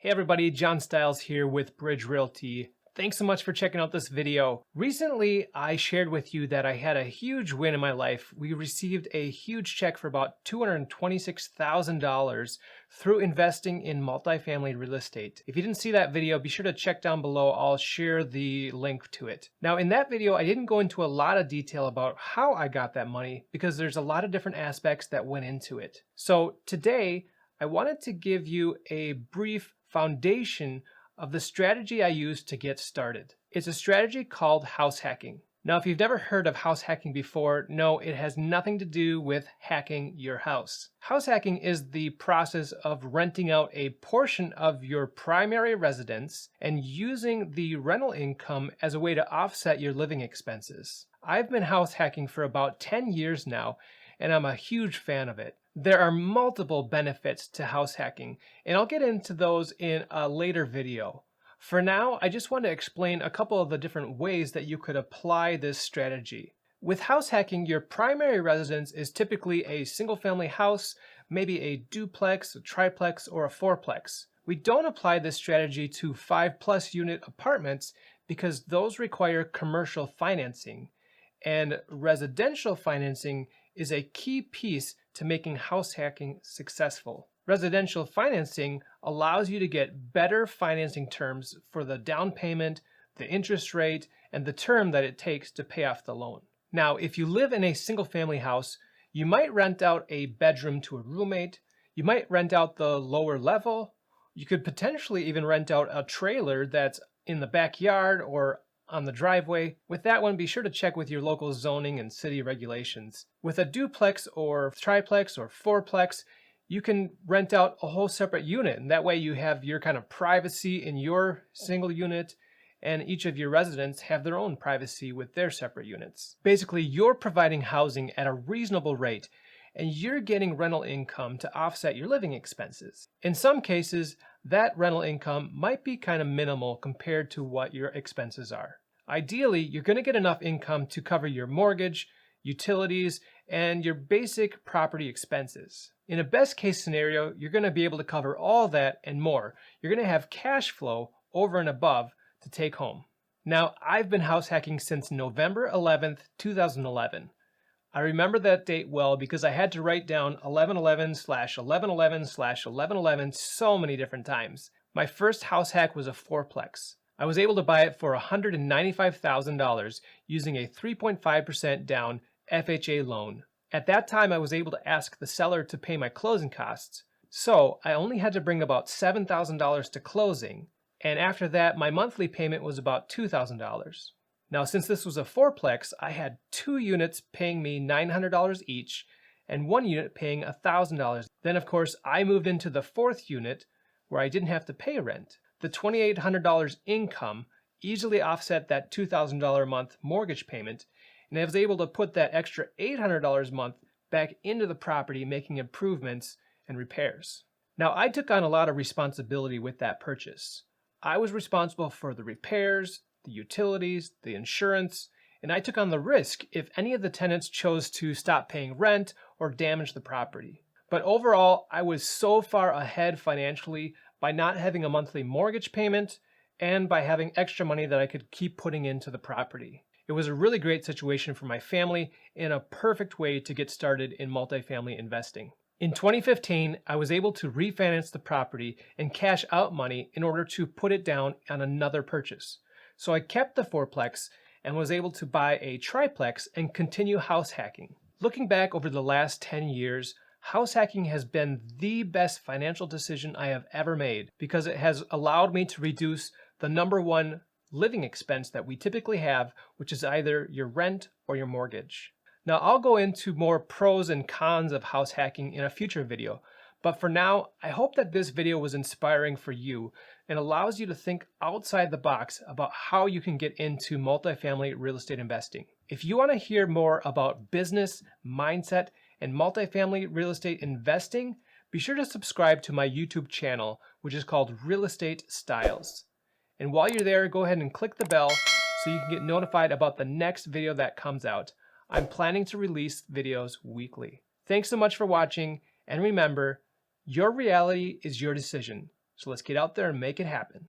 Hey everybody, John Stiles here with Bridge Realty. Thanks so much for checking out this video. Recently, I shared with you that I had a huge win in my life. We received a huge check for about $226,000 through investing in multifamily real estate. If you didn't see that video, be sure to check down below. I'll share the link to it. Now, in that video, I didn't go into a lot of detail about how I got that money because there's a lot of different aspects that went into it. So today, I wanted to give you a brief foundation of the strategy I use to get started. It's a strategy called house hacking. Now, if you've never heard of house hacking before, no, it has nothing to do with hacking your house. House hacking is the process of renting out a portion of your primary residence and using the rental income as a way to offset your living expenses. I've been house hacking for about 10 years now, and I'm a huge fan of it. There are multiple benefits to house hacking, and I'll get into those in a later video. For now, I just want to explain a couple of the different ways that you could apply this strategy. With house hacking, your primary residence is typically a single-family house, maybe a duplex, a triplex, or a fourplex. We don't apply this strategy to 5+ unit apartments because those require commercial financing, and residential financing is a key piece to making house hacking successful. Residential financing allows you to get better financing terms for the down payment, the interest rate, and the term that it takes to pay off the loan. Now, if you live in a single-family house, you might rent out a bedroom to a roommate, you might rent out the lower level, you could potentially even rent out a trailer that's in the backyard or on the driveway. With that one, be sure to check with your local zoning and city regulations. With a duplex or triplex or fourplex, you can rent out a whole separate unit, and that way you have your kind of privacy in your single unit, and each of your residents have their own privacy with their separate units. Basically, you're providing housing at a reasonable rate, and you're getting rental income to offset your living expenses. In some cases, that rental income might be kind of minimal compared to what your expenses are. Ideally, you're going to get enough income to cover your mortgage, utilities, and your basic property expenses. In a best case scenario, you're going to be able to cover all that and more. You're going to have cash flow over and above to take home. Now, I've been house hacking since November 11th, 2011. I remember that date well because I had to write down 11/11/11/11/11 so many different times. My first house hack was a fourplex. I was able to buy it for $195,000 using a 3.5% down FHA loan. At that time, I was able to ask the seller to pay my closing costs, so I only had to bring about $7,000 to closing, and after that, my monthly payment was about $2,000. Now, since this was a fourplex, I had 2 units paying me $900 each and 1 unit paying $1,000. Then, of course, I moved into the 4th unit where I didn't have to pay rent. The $2,800 income easily offset that $2,000 a month mortgage payment, and I was able to put that extra $800 a month back into the property, making improvements and repairs. Now, I took on a lot of responsibility with that purchase. I was responsible for the repairs, the utilities, the insurance, and I took on the risk if any of the tenants chose to stop paying rent or damage the property. But overall, I was so far ahead financially by not having a monthly mortgage payment and by having extra money that I could keep putting into the property. It was a really great situation for my family and a perfect way to get started in multifamily investing. In 2015, I was able to refinance the property and cash out money in order to put it down on another purchase. So I kept the fourplex and was able to buy a triplex and continue house hacking. Looking back over the last 10 years, house hacking has been the best financial decision I have ever made because it has allowed me to reduce the number one living expense that we typically have, which is either your rent or your mortgage. Now, I'll go into more pros and cons of house hacking in a future video, but for now, I hope that this video was inspiring for you and allows you to think outside the box about how you can get into multifamily real estate investing. If you want to hear more about business, mindset, and multifamily real estate investing, be sure to subscribe to my YouTube channel, which is called Real Estate Stiles. And while you're there, go ahead and click the bell so you can get notified about the next video that comes out. I'm planning to release videos weekly. Thanks so much for watching, and remember, your reality is your decision. So let's get out there and make it happen.